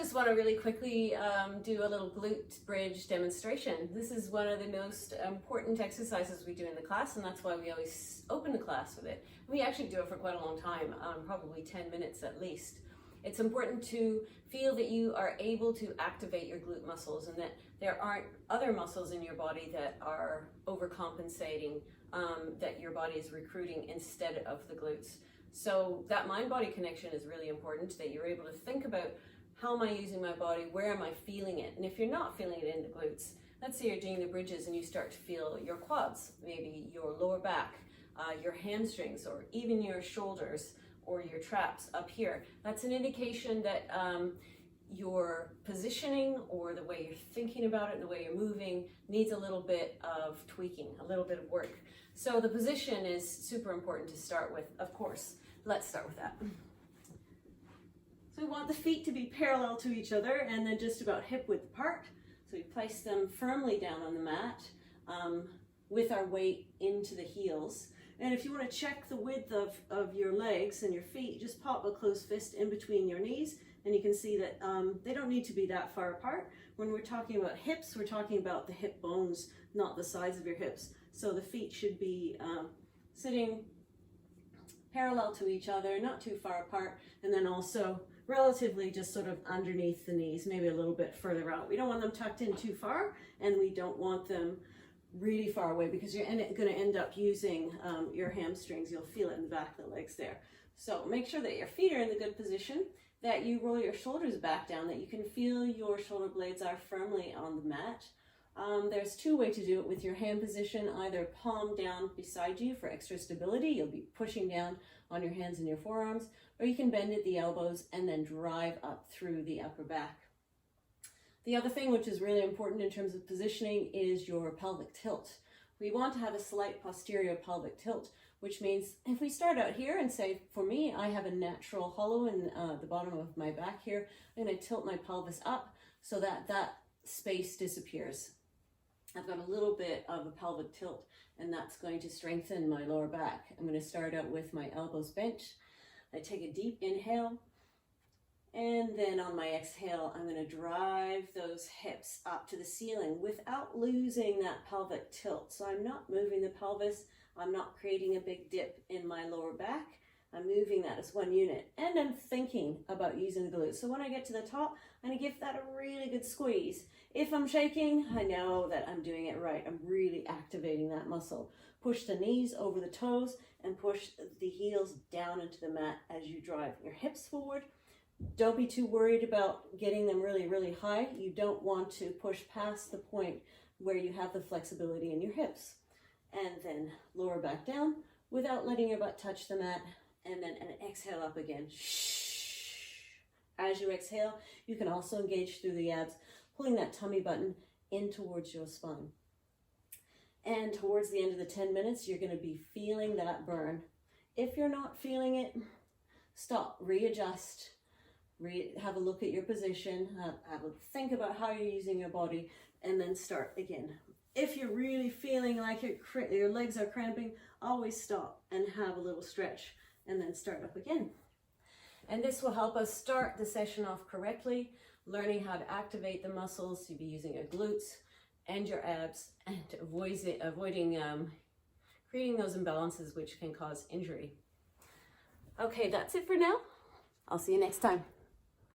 just want to really quickly do a little glute bridge demonstration. This is one of the most important exercises we do in the class, and that's why we always open the class with it. We actually do it for quite a long time, probably 10 minutes at least. It's important to feel that you are able to activate your glute muscles and that there aren't other muscles in your body that are overcompensating, that your body is recruiting instead of the glutes. So that mind-body connection is really important, that you're able to think about, how am I using my body? Where am I feeling it? And if you're not feeling it in the glutes, let's say you're doing the bridges and you start to feel your quads, maybe your lower back, your hamstrings, or even your shoulders or your traps up here. That's an indication that your positioning or the way you're thinking about it, the way you're moving, needs a little bit of tweaking, a little bit of work. So the position is super important to start with, of course. Let's start with that. So we want the feet to be parallel to each other and then just about hip width apart. So we place them firmly down on the mat with our weight into the heels. And if you want to check the width of your legs and your feet, just pop a closed fist in between your knees, and you can see that they don't need to be that far apart. When we're talking about hips, we're talking about the hip bones, not the size of your hips. So the feet should be sitting parallel to each other, not too far apart, and then also relatively just sort of underneath the knees, maybe a little bit further out. We don't want them tucked in too far, and we don't want them really far away because you're going to end up using your hamstrings. You'll feel it in the back of the legs there. So make sure that your feet are in the good position, that you roll your shoulders back down, that you can feel your shoulder blades are firmly on the mat. There's two ways to do it with your hand position, either palm down beside you for extra stability. You'll be pushing down on your hands and your forearms, or you can bend at the elbows and then drive up through the upper back. The other thing which is really important in terms of positioning is your pelvic tilt. We want to have a slight posterior pelvic tilt, which means if we start out here and say, for me, I have a natural hollow in the bottom of my back here, I'm going to tilt my pelvis up so that that space disappears. I've got a little bit of a pelvic tilt, and that's going to strengthen my lower back. I'm going to start out with my elbows bent. I take a deep inhale, and then on my exhale, I'm going to drive those hips up to the ceiling without losing that pelvic tilt. So I'm not moving the pelvis. I'm not creating a big dip in my lower back. I'm moving that as one unit, and I'm thinking about using the glutes. So when I get to the top, I'm going to give that a really good squeeze. If I'm shaking, I know that I'm doing it right. I'm really activating that muscle. Push the knees over the toes and push the heels down into the mat as you drive your hips forward. Don't be too worried about getting them really, really high. You don't want to push past the point where you have the flexibility in your hips. And then lower back down without letting your butt touch the mat. And then an exhale up again. As you exhale, you can also engage through the abs, pulling that tummy button in towards your spine. And towards the end of the 10 minutes, you're going to be feeling that burn. If you're not feeling it, stop, readjust, have a look at your position, have a think about how you're using your body, and then start again. If you're really feeling like your legs are cramping, always stop and have a little stretch, and then start up again. And this will help us start the session off correctly, learning how to activate the muscles. You'll be using your glutes and your abs, and avoiding creating those imbalances which can cause injury. Okay, that's it for now. I'll see you next time.